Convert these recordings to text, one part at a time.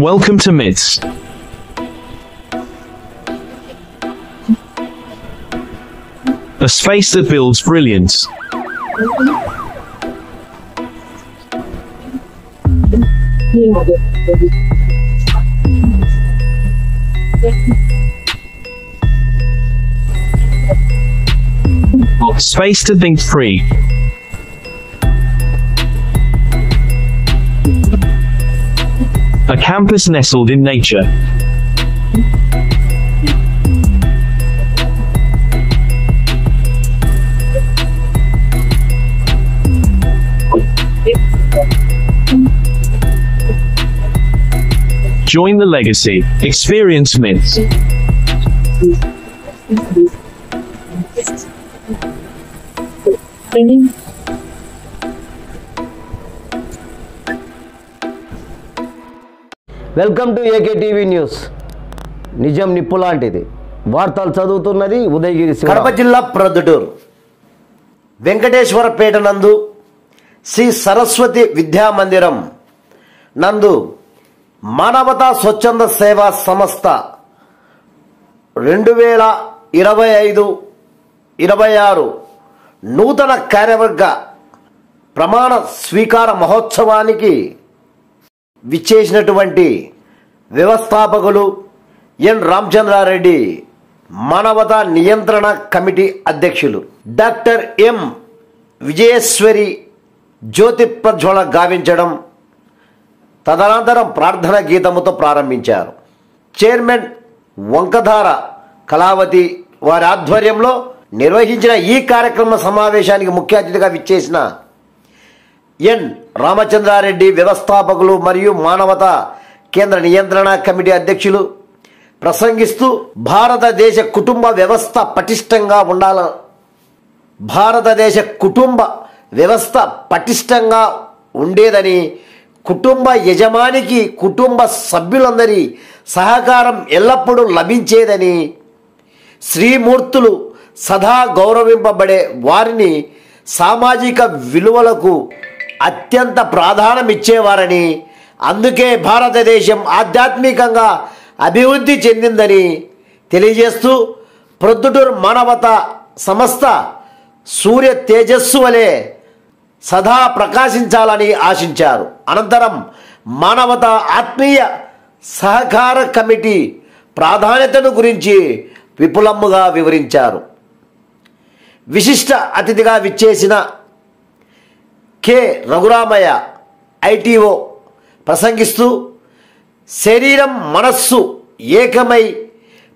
Welcome to Myths. A space that builds brilliance. Space to think free. A campus nestled in nature. Join the legacy. Experience myths. Welcome to AKTV news. నిజం నిప్పు లాంటిది. వార్తలు చదువుతున్నది ఉదయగిరి. కడప జిల్లా ప్రొద్దుటూరు వెంకటేశ్వరపేట నందు శ్రీ సరస్వతి విద్యా మందిరం నందు మానవతా స్వచ్ఛంద సేవా సంస్థ 2025-26 నూతన కార్యవర్గ ప్రమాణ స్వీకార మహోత్సవానికి విచ్చేసినటువంటి వ్యవస్థాపకులు ఎన్ రామచంద్రారెడ్డి, మానవతా నియంత్రణ కమిటీ అధ్యక్షులు డాక్టర్ ఎం విజయేశ్వరి జ్యోతి ప్రజ్వల గావించడం, తదనంతరం ప్రార్థన గీతముతో ప్రారంభించారు. చైర్మన్ వంకధార కళావతి వారి ఆధ్వర్యంలో నిర్వహించిన ఈ కార్యక్రమ సమావేశానికి ముఖ్య అతిథిగా విచ్చేసిన ఎన్ రామచంద్రారెడ్డి వ్యవస్థాపకులు మరియు మానవతా కేంద్ర నియంత్రణ కమిటీ అధ్యక్షులు ప్రసంగిస్తూ భారతదేశ కుటుంబ వ్యవస్థ పటిష్టంగా ఉండేదని, కుటుంబ యజమానికి కుటుంబ సభ్యులందరి సహకారం ఎల్లప్పుడూ లభించేదని, స్త్రీమూర్తులు సదా గౌరవింపబడే వారిని సామాజిక విలువలకు అత్యంత ప్రాధాన్యం ఇచ్చేవారని, అందుకే భారతదేశం ఆధ్యాత్మికంగా అభివృద్ధి చెందిందని తెలియజేస్తూ ప్రొద్దుటూరు మానవతా సంస్థ సూర్య తేజస్సు వలె సదా ప్రకాశించాలని ఆశించారు. అనంతరం మానవతా ఆత్మీయ సహకార కమిటీ ప్రాధాన్యతను గురించి విపులంగా వివరించారు. విశిష్ట అతిథిగా విచ్చేసిన కె రఘురామయ్య ఐటీఓ ప్రసంగిస్తూ శరీరం మనస్సు ఏకమై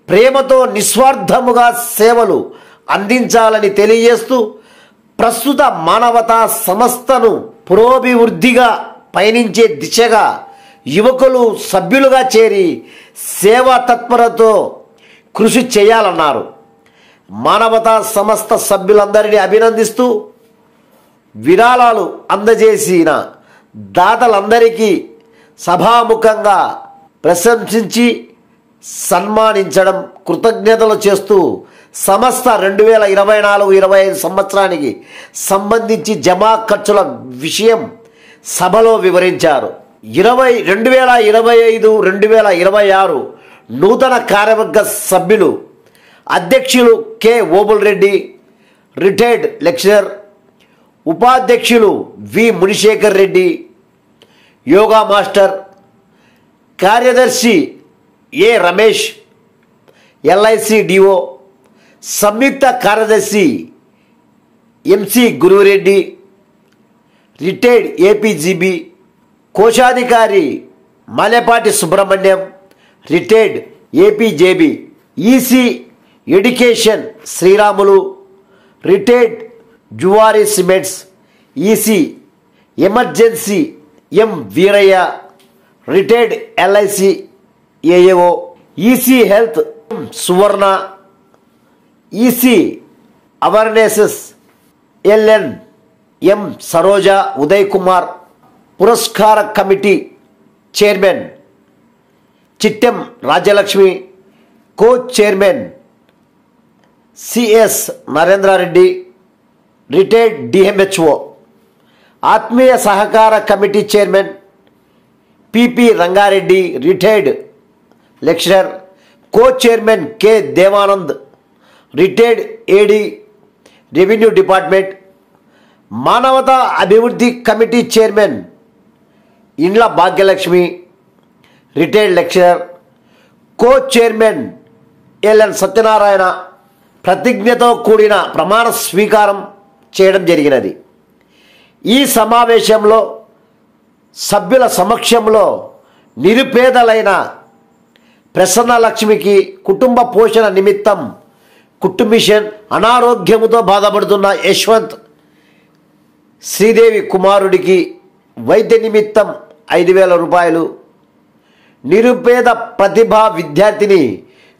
ప్రేమతో నిస్వార్థముగా సేవలు అందించాలని తెలియజేస్తూ ప్రస్తుత మానవతా సంస్థను పురోభివృద్ధిగా పయనించే దిశగా యువకులు సభ్యులుగా చేరి సేవా తత్పరతో కృషి చేయాలన్నారు. మానవతా సంస్థ సభ్యులందరినీ అభినందిస్తూ విరాళాలు అందజేసిన దాతలందరికీ సభాముఖంగా ప్రశంసించి సన్మానించడం, కృతజ్ఞతలు చేస్తూ సంస్థ 2024-25 సంవత్సరానికి సంబంధించి జమా ఖర్చుల విషయం సభలో వివరించారు. 2025-26 నూతన కార్యవర్గ సభ్యులు అధ్యక్షులు K Obul Reddy, retired lecturer, ఉపాధ్యక్షులు వి మునిశేఖర్ రెడ్డి, యోగా మాస్టర్, కార్యదర్శి ఏ రమేష్, ఎల్ఐసి డిఓ, సంయుక్త కార్యదర్శి ఎంసి గురురెడ్డి, రిటైర్డ్ ఏపీజీబీ, కోశాధికారి Malepati Subrahmanyam, retired APJB, EC education Sriramulu, retired Zuari cements, EC emergency M Veeraiah, retired LIC AAO, EC health Suvarna, EC awarenesses LN M Saroja Uday Kumar, పురస్కార committee chairman Chittem Rajyalakshmi, co chairman CS Narendrareddy, retired DMHO, ఆత్మీయ సహకార committee chairman PP Rangareddy retired lecturer, co chairman K Devanand retired AD revenue department, మానవతా అభివృద్ధి committee chairman Indla Bhagyalakshmi retired lecturer, co chairman LN Satyanarayana ప్రతిజ్ఞతో కూడిన ప్రమాణ స్వీకారం చేయడం జరిగినది. ఈ సమావేశంలో సభ్యుల సమక్షంలో నిరుపేదలైన ప్రసన్నలక్ష్మికి కుటుంబ పోషణ నిమిత్తం కుట్టు మిషన్, అనారోగ్యముతో బాధపడుతున్న యశ్వంత్ శ్రీదేవి కుమారుడికి వైద్య నిమిత్తం 5,000 రూపాయలు, నిరుపేద ప్రతిభా విద్యార్థిని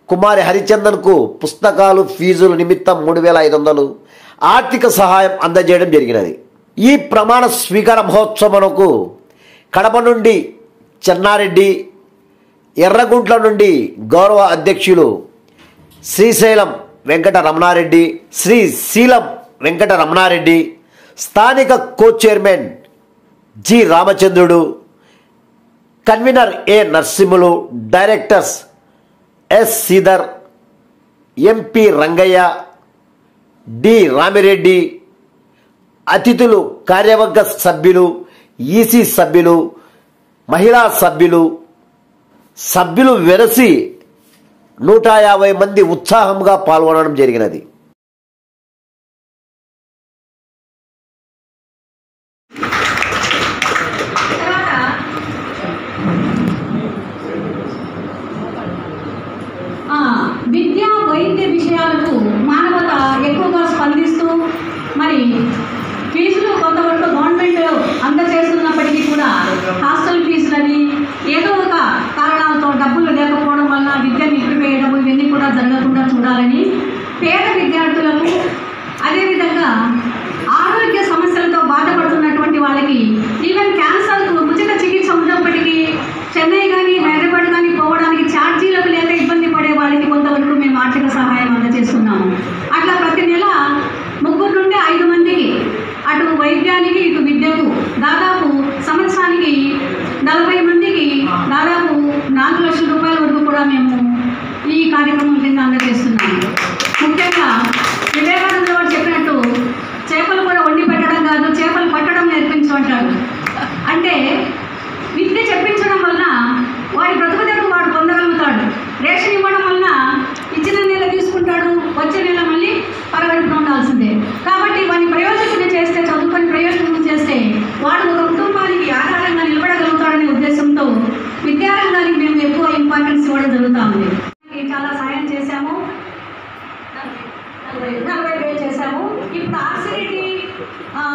కుమారి హరిచందన్కు పుస్తకాలు ఫీజుల నిమిత్తం 3,500 ఆర్థిక సహాయం అందజేయడం జరిగినది. ఈ ప్రమాణ స్వీకార మహోత్సవమునకు కడప నుండి చెన్నారెడ్డి, ఎర్రగుంట్ల నుండి గౌరవ అధ్యక్షులు శ్రీశైలం వెంకట రమణారెడ్డి, శ్రీశైలం వెంకట రమణారెడ్డి, స్థానిక co chairman G Ramachandrudu, convener A Narasimhulu, directors S Sridhar, MP Rangaiah, D Ramireddy, అతిథులు కార్యవర్గ సభ్యులు, ఈసీ సభ్యులు, మహిళా సభ్యులు వెరసి 150 మంది ఉత్సాహంగా పాల్గొనడం జరిగినది. విద్యా వైద్య విషయాలకు మానవత ఎక్కువగా స్పందిస్తూ మరి ఫీజులు కొంతవరకు గవర్నమెంట్ అందజేస్తున్నప్పటికీ కూడా హాస్టల్ ఫీజులని ఏదో ఒక కారణాలతో డబ్బులు లేకపోవడం వల్ల విద్య నిలిపివేయడం ఇవన్నీ కూడా జరగకుండా చూడాలని పేద విద్యార్థులకు, అదేవిధంగా ఆరోగ్య సమస్యలతో బాధపడుతున్నటువంటి వాళ్ళకి, ఈవెన్ క్యాన్సర్కు ఉచిత చికిత్స ఉన్నప్పటికీ చెన్నై కానీ హైదరాబాద్ కానీ పోవడానికి ఛార్జీలకు లేక ఇబ్బంది పడే వాళ్ళకి కొంతవరకు మేము ఆర్థిక సహాయం అందజేస్తున్నాము. అట్లా ప్రతి నెల 3 నుండి 5 మందికి అటు వైద్యానికి ఇటు విద్యకు దాదాపు సంవత్సరానికి 40 మందికి దాదాపు 4 లక్షల రూపాయల వరకు కూడా మేము ఈ కార్యక్రమం కింద అందజేస్తున్నాము. ముఖ్యంగా వివేకానంద గారు చెప్పినట్టు చేపలు కూడా వండి పెట్టడం కాదు, చేపలు పట్టడం నేర్పించు అంటారు. అంటే విద్య చెప్పించడం వల్ల వాడి బ్రతుకుదెరువు వాడు పొందగలుగుతాడు. రేషన్ ఇవ్వడం వల్ల ఇచ్చిన నెల తీసుకుంటాడు, వచ్చే నెల మళ్ళీ పరగడుపున ఉండాల్సిందే. కాబట్టి వాడిని ప్రయోజకుని చేస్తే, చదువుకొని ప్రయోజనం చేస్తే వాడు ఒక కుటుంబానికి ఆధారంగా నిలబడగలుగుతాడనే ఉద్దేశంతో విద్యారంగానికి మేము ఎక్కువ ఇంపార్టెన్స్ ఇవ్వడం జరుగుతూ ఉంది. చాలా సాయం చేశాము, 40,000 చేశాము. ఇప్పుడు ఆర్సిటీ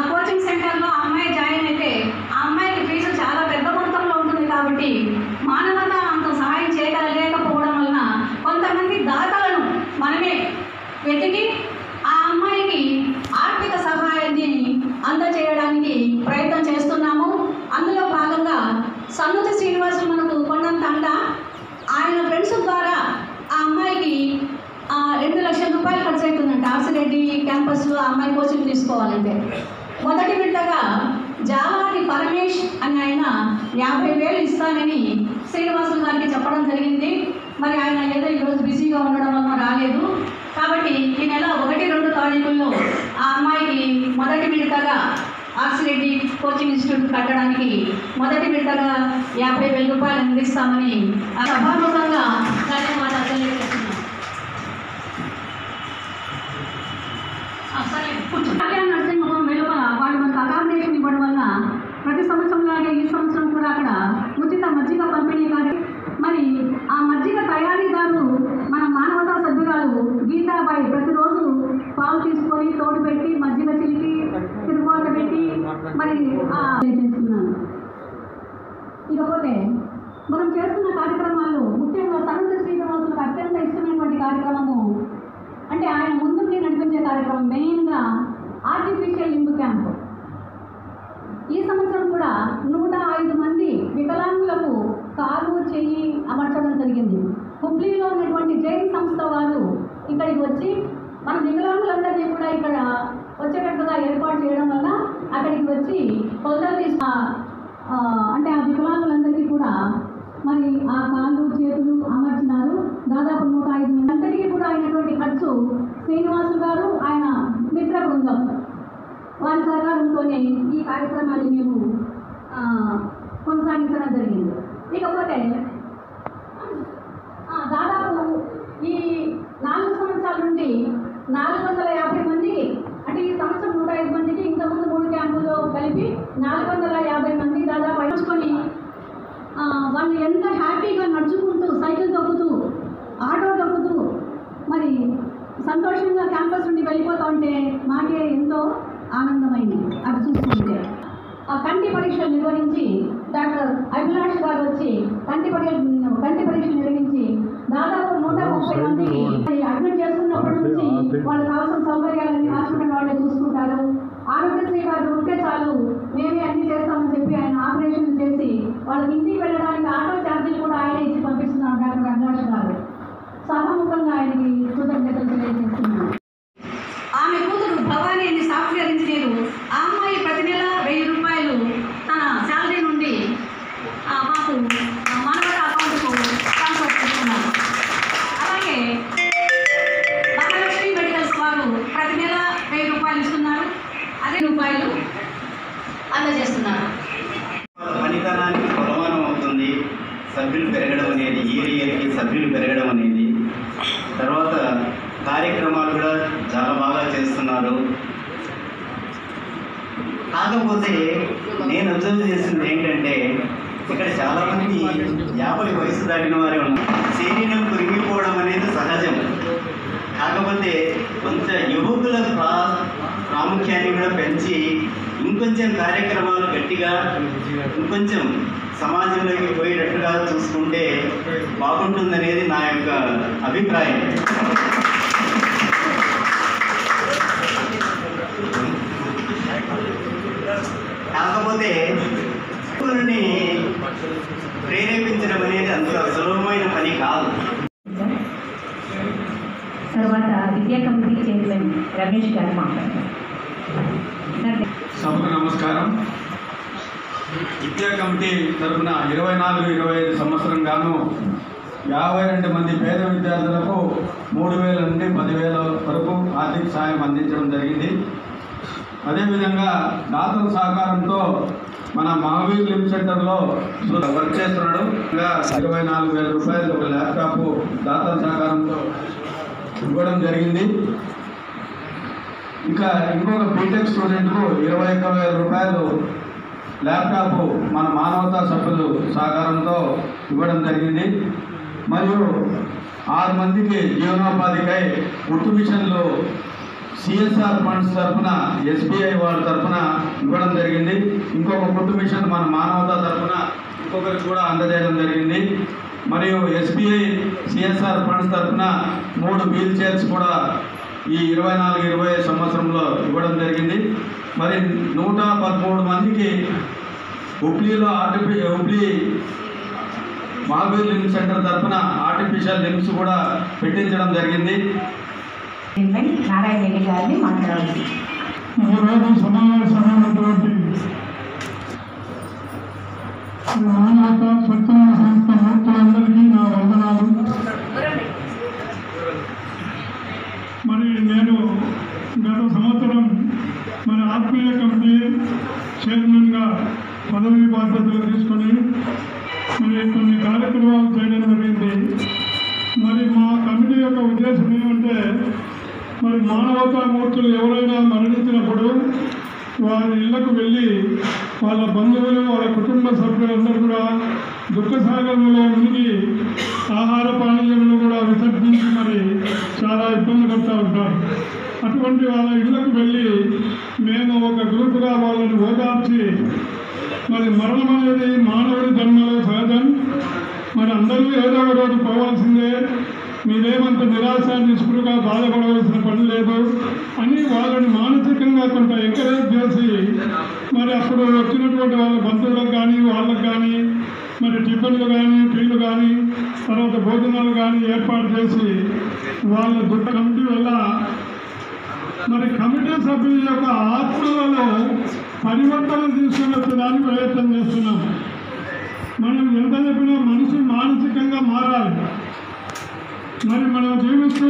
కోచింగ్ సెంటర్లో అమ్మాయి జాయిన్ అయితే ఆ అమ్మాయికి ఫీజు చాలా పెద్ద మొత్తంలో ఉంటుంది. కాబట్టి మానవత అంత సహాయం చేయలేకపోవడం వలన కొంతమంది దాతలను మనమే వెతికి ఆ అమ్మాయికి ఆర్థిక సహాయాన్ని అందజేయడానికి ప్రయత్నం చేస్తున్నాము. అందులో భాగంగా సన్నుతి శ్రీనివాసులు మనకు కొండంత అండ, ఆయన ఫ్రెండ్స్ ద్వారా ఆ అమ్మాయికి 2 లక్షల రూపాయలు ఖర్చు అవుతుందంట. ఆర్సిరెడ్డి క్యాంపస్లో ఆ అమ్మాయి కోచింగ్ తీసుకోవాలంటే మొదటి విడతగా జావాటి పరమేష్ అని ఆయన 50,000 ఇస్తానని శ్రీనివాసులు గారికి చెప్పడం జరిగింది. మరి ఆయన ఏదో ఈరోజు బిజీగా ఉండడం వల్ల రాలేదు. కాబట్టి ఈ నెల 1-2 తారీఖుల్లో ఆ అమ్మాయికి మొదటి విడతగా ఆర్సిరెడ్డి కోచింగ్ ఇన్స్టిట్యూట్ కట్టడానికి మొదటి విడతగా 50,000 రూపాయలు అందిస్తామని సభాముఖంగా ధన్యవాదాలు తెలియజేస్తున్నాం. నర్సింగ్ హోమ్ వెలుపల వాళ్ళు మనకు అకామిడేషన్ ఇవ్వడం వల్ల ప్రతి సంవత్సరం లాగే ఈ సంవత్సరం కూడా అక్కడ ఉచిత మజ్జిగ పంపిణీ కానీ, మరి ఆ మజ్జిగ తయారీదారు మన మానవతా సభ్యురాలు గీతాబాయి ప్రతిరోజు పాలు తీసుకొని తోడు పెట్టి మజ్జిగ చిలికి తిరుగుబాటు పెట్టి మరి చేస్తున్నాను. ఇకపోతే మనం చేస్తున్న కార్యక్రమాలు ముఖ్యంగా సన్నుతి శ్రీనివాసులకు అత్యంత ఇష్టమైనటువంటి కార్యక్రమము అంటే ఆయన ముందుకి నడిపించే కార్యక్రమం మెయిన్గా ఆర్టిఫిషియల్ లింబ్ క్యాంప్. ఈ సంవత్సరం కూడా 105 మంది వికలాంగులకు కాలు చెయ్యి అమర్చడం జరిగింది. హుబ్లీలో ఉన్నటువంటి జైన్ సంస్థ వాళ్ళు ఇక్కడికి వచ్చి మన వికలాంగులందరినీ కూడా ఇక్కడ వచ్చేటట్టుగా ఏర్పాటు చేయడం వల్ల అక్కడికి వచ్చి కొలతలు అంటే ఆ వికలాంగులందరికీ కూడా మరి ఆ కాళ్ళు చేతులు అమర్చినారు. దాదాపు 105 మంది అందరికీ కూడా అయినటువంటి ఖర్చు శ్రీనివాసు గారు ఆయన మిత్ర బృందం వారి సహకారంతోనే ఈ కార్యక్రమాన్ని మేము కొనసాగించడం జరిగింది. ఇకపోతే దాదాపు ఈ 4 సంవత్సరాల నుండి 450 మందికి, అంటే ఈ సంవత్సరం 105 మందికి, ఇంతకుముందు 3 క్యాంపుల్లో కలిపి 450 మంది దాదాపు పంచుకొని వాళ్ళు ఎంత హ్యాపీగా నడుచుకుంటూ, సైకిల్ తొక్కుతూ, ఆటో తొక్కుతూ మరి సంతోషంగా క్యాంపస్ నుండి వెళ్ళిపోతూ ఉంటే మాకే ఎంతో ఆనందమైంది అది చూస్తుంటే. కంటి పరీక్షలు నిర్వహించి డాక్టర్ అభిలాష్ గారు వచ్చి కంటి పరీక్షలు నిర్వహించి దాదాపు 130 మందికి అడ్మిట్ చేసుకున్నప్పటి నుంచి వాళ్ళు కావాల్సిన సౌకర్యాలన్నీ హాస్పిటల్ వాళ్ళే చూసుకుంటారు. ఆరోగ్యశ్రీ గారు ఉంటే చాలు మేమే అన్ని చేస్తామని చెప్పి ఆయన ఆపరేషన్ చేసి వాళ్ళకి ఇంటికి వెళ్ళడానికి ఆటో ఛార్జీలు కూడా ఆయనే ఇచ్చి పంపిస్తున్నారు డాక్టర్ అభిలాష్ గారు. సహముఖంగా ఆయనకి కృతజ్ఞతలు తెలియజేస్తున్నాను. ఆమె కూతురు భవానీ అని సాఫ్ట్వేర్ ఇంజనీరు. ఆ అమ్మాయి ప్రతి నెల 1000 రూపాయలు తన శాలరీ నుండి మాకు మానవత అకౌంట్కు ట్రాన్స్ఫర్ చేస్తున్నారు. అలాగే మహాలక్ష్మి మెడికల్స్ వారు ప్రతి నెల 1000 రూపాయలు ఇస్తున్నారు. అదే రూపాయలు అందజేస్తున్నారు. పనితనానికి కొలమానం అవుతుంది సభ్యులు పెరగడం అనేది, ఏరియాకి సభ్యులు పెరగడం అనేది. తర్వాత కార్యక్రమాలు కూడా చాలా బాగా చేస్తున్నారు. కాకపోతే నేను అబ్జర్వ్ చేసింది ఏంటంటే ఇక్కడ చాలామంది 50 వయసు దాటిన వారే ఉన్నారు. శరీరం కురిగిపోవడం అనేది సహజం. కాకపోతే కొంచెం యువకుల ప్రాముఖ్యాన్ని కూడా పెంచి ఇంకొంచెం కార్యక్రమాలు గట్టిగా ఇంకొంచెం సమాజంలోకి పోయేటట్టుగా చూసుకుంటే బాగుంటుందనేది నా యొక్క అభిప్రాయం. కాకపోతే యువకులని ప్రేరేపించడం అనేది అంత సులభమైన పని కాదు. తర్వాత విద్యా కమిటీ చైర్మన్ రమేష్ గారు మాట్లాడతారు. సభకు నమస్కారం. విద్యా కమిటీ తరఫున 24-25 సంవత్సరం గాను 52 మంది పేద విద్యార్థులకు 3000 నుండి 10,000 వరకు ఆర్థిక సాయం అందించడం జరిగింది. అదేవిధంగా దాతల సహకారంతో మన మహావీర్ లిమ్ సెంటర్లో వర్క్ చేస్తున్నాడు. 24,000 రూపాయలు ఒక ల్యాప్టాప్ దాతల సహకారంతో ఇవ్వడం జరిగింది. ఇంకా ఇంకొక బీటెక్ స్టూడెంట్కు 21,000 రూపాయలు ల్యాప్టాప్ మన మానవతా సభ్యులు సహకారంతో ఇవ్వడం జరిగింది. మరియు 6 మందికి జీవనోపాధికై కుట్టు మిషన్లు సిఎస్ఆర్ ఫండ్స్ తరఫున ఎస్బీఐ వాళ్ళ తరఫున ఇవ్వడం జరిగింది. ఇంకొక కుట్టు మిషన్ మన మానవతా తరఫున ఇంకొకరికి కూడా అందజేయడం జరిగింది. మరియు ఎస్బీఐ సిఎస్ఆర్ ఫండ్స్ తరఫున 3 వీల్ చైర్స్ కూడా ఈ 24-25 సంవత్సరంలో ఇవ్వడం జరిగింది. మరి 113 మందికి హుబ్లీలో హుబ్లీ మహావీర్ లిమ్ సెంటర్ తరఫున ఆర్టిఫిషియల్ లిమ్స్ కూడా పెట్టించడం జరిగింది. నారాయణ రెడ్డి గారిని మాట్లాడాలి. ఈరోజు సమావేశమైనటువంటి మానవత స్వచ్ఛంద సంస్థ మూర్తులందరికీ నా వందనాలు. మరి నేను గత సంవత్సరం మన ఆత్మీయ కమిటీ చైర్మన్గా పదవి బాధ్యతలు తీసుకొని మరి కొన్ని కార్యక్రమాలు చేయడం జరిగింది. మరి మా కమిటీ యొక్క ఉద్దేశం ఏమంటే, మరి మానవతా మూర్తులు ఎవరైనా మరణించినప్పుడు వారి ఇళ్లకు వెళ్ళి వాళ్ళ బంధువులు, వాళ్ళ కుటుంబ సభ్యులందరూ కూడా దుఃఖసాగరంలో మునిగి ఆహార పానీయములు కూడా విసర్జించి మరి చాలా ఇబ్బంది పడుతూ ఉంటారు. అటువంటి వాళ్ళ ఇళ్లకు వెళ్ళి మేము ఒక గ్రూపుగా వాళ్ళని ఓదార్చి, మరి మరణం అనేది మానవుడి జన్మలో సహజం, మరి అందరూ ఏదో ఒక రోజు పోవాల్సిందే, మీరేమంత నిరాశ నిస్పృహగా బాధపడవలసిన పని లేదు అని వాళ్ళని మానసికంగా కొంత ఎంకరేజ్ చేసి, మరి అప్పుడు వచ్చినటువంటి వాళ్ళ బంధువులకు కానీ వాళ్ళకు కానీ మరి టిఫిన్లు కానీ టీలు కానీ తర్వాత భోజనాలు కానీ ఏర్పాటు చేసి వాళ్ళ దుఃఖ కమిటీ వల్ల మరి కమిటీ సభ్యుల యొక్క ఆత్మలలో పరివర్తన తీసుకుని వచ్చేదానికి ప్రయత్నం చేస్తున్నాం. మనం ఎంత చెప్పినా మనిషి మానసికంగా మారాలి. మరి మనం జీవిస్తూ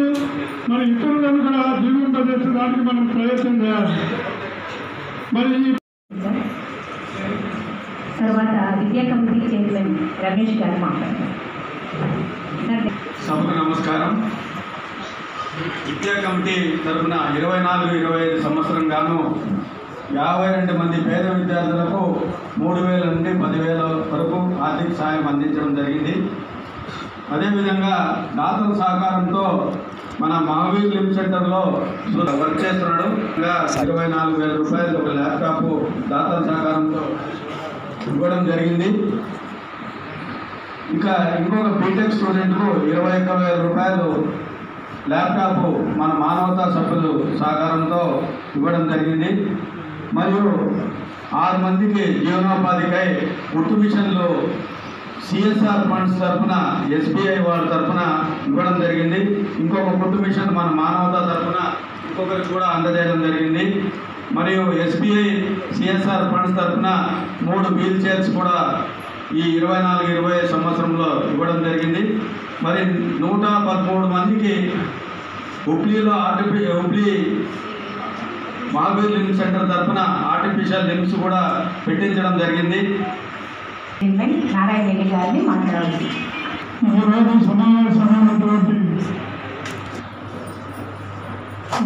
మరి ఇతరులను కూడా జీవింపజేసేదానికి మనం ప్రయత్నం చేయాలి. మరి తర్వాత విద్యా కమిటీ చైర్మన్ రమేష్ గారు మాట్లాడతారు. సభకు నమస్కారం. విద్యా కమిటీ తరఫున 24-25 సంవత్సరం గాను 52 మంది పేద విద్యార్థులకు 3,000 నుండి 10,000 వరకు ఆర్థిక సాయం అందించడం జరిగింది. అదేవిధంగా దాతల సహకారంతో మన మహావీర్ లిమ్ సెంటర్లో వర్క్ చేస్తున్నాడు. 24,000 రూపాయలు ఒక ల్యాప్టాప్ దాతల సహకారంతో ఇవ్వడం జరిగింది. ఇంకా ఇంకొక బీటెక్ స్టూడెంట్కు 21,000 రూపాయలు ల్యాప్టాప్ మన మానవతా సభ్యులు సహకారంతో ఇవ్వడం జరిగింది. మరియు 6 మందికి జీవనోపాధికై గుర్తు మిషన్లు సిఎస్ఆర్ ఫండ్స్ తరఫున ఎస్బీఐ వాళ్ళ తరఫున ఇవ్వడం జరిగింది. ఇంకొక గుర్తు మిషన్ మన మానవతా తరఫున ఇంకొకరికి కూడా అందజేయడం జరిగింది. మరియు ఎస్బీఐ సిఎస్ఆర్ ఫండ్స్ తరఫున 3 వీల్ చైర్స్ కూడా ఈ 24-25 సంవత్సరంలో ఇవ్వడం జరిగింది. మరి 113 మందికి హుబ్లీలో హుబ్లీ మహావీర్ లిమ్ సెంటర్ తరఫున ఆర్టిఫిషియల్ లిమ్స్ కూడా పెట్టించడం జరిగింది. చైర్మన్ నారాయణ రెడ్డి గారిని మాట్లాడాలి. ఈరోజు సమావేశమైనటువంటి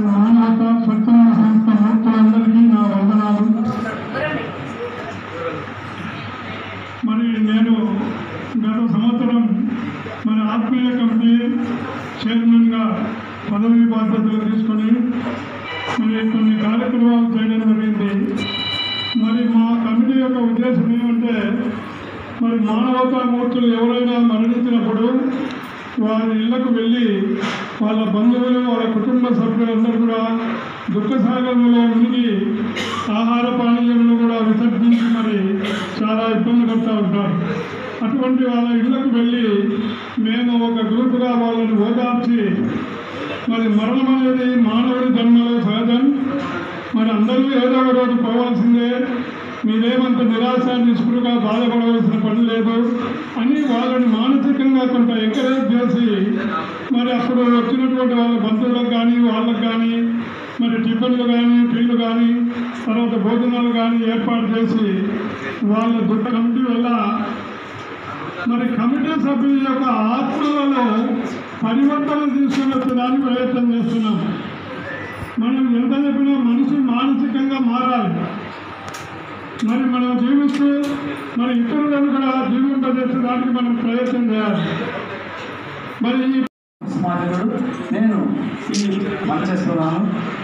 మానవతా స్వచ్ఛంద సంస్థ మూర్తులందరికీ నా వందనాలు. మరి నేను గత సంవత్సరం మన ఆత్మీయ కమిటీ చైర్మన్గా పదవి బాధ్యతలు తీసుకొని మరి కొన్ని కార్యక్రమాలు చేయడం జరిగింది. మరి మా కమిటీ యొక్క ఉద్దేశం ఏమంటే మరి మానవతా మూర్తులు ఎవరైనా మరణించినప్పుడు వారి ఇళ్లకు వెళ్ళి వాళ్ళ బంధువులు వాళ్ళ కుటుంబ సభ్యులందరూ కూడా దుఃఖసాగరంలో మునిగి ఆహార పానీయములు కూడా విసర్జించి మరి చాలా ఇబ్బంది పడుతూ ఉంటారు. అటువంటి వాళ్ళ ఇళ్లకు వెళ్ళి మేము ఒక గ్రూపుగా వాళ్ళని ఓదార్చి మరి మరణం అనేది మానవుడి జన్మలో సహజం, మరి అందరూ ఏదో ఒక రోజు పోవాల్సిందే, మీరేమంత నిరాశ నిస్పృహగా బాధపడవలసిన పని లేదు అని వాళ్ళని మానసికంగా కొంత ఎంకరేజ్ చేసి మరి అప్పుడు వచ్చినటువంటి వాళ్ళ బంధువులకు కానీ వాళ్ళకు కానీ మరి టిఫిన్లు కానీ టీలు కానీ తర్వాత భోజనాలు కానీ ఏర్పాటు చేసి వాళ్ళ దుఃఖ కమిటీ వల్ల మరి కమిటీ సభ్యుల యొక్క ఆత్మలలో పరివర్తన తీసుకుని వచ్చేదానికి ప్రయత్నం చేస్తున్నాం. మనం ఎంత చెప్పినా మనిషి మానసికంగా మారాలి. మరి మనం జీవిస్తూ మరి ఇతరులను కూడా జీవింపజేసేదానికి మనం ప్రయత్నం చేయాలి. మరి సమాజకుడు నేను ఈ పనిచేస్తున్నాను.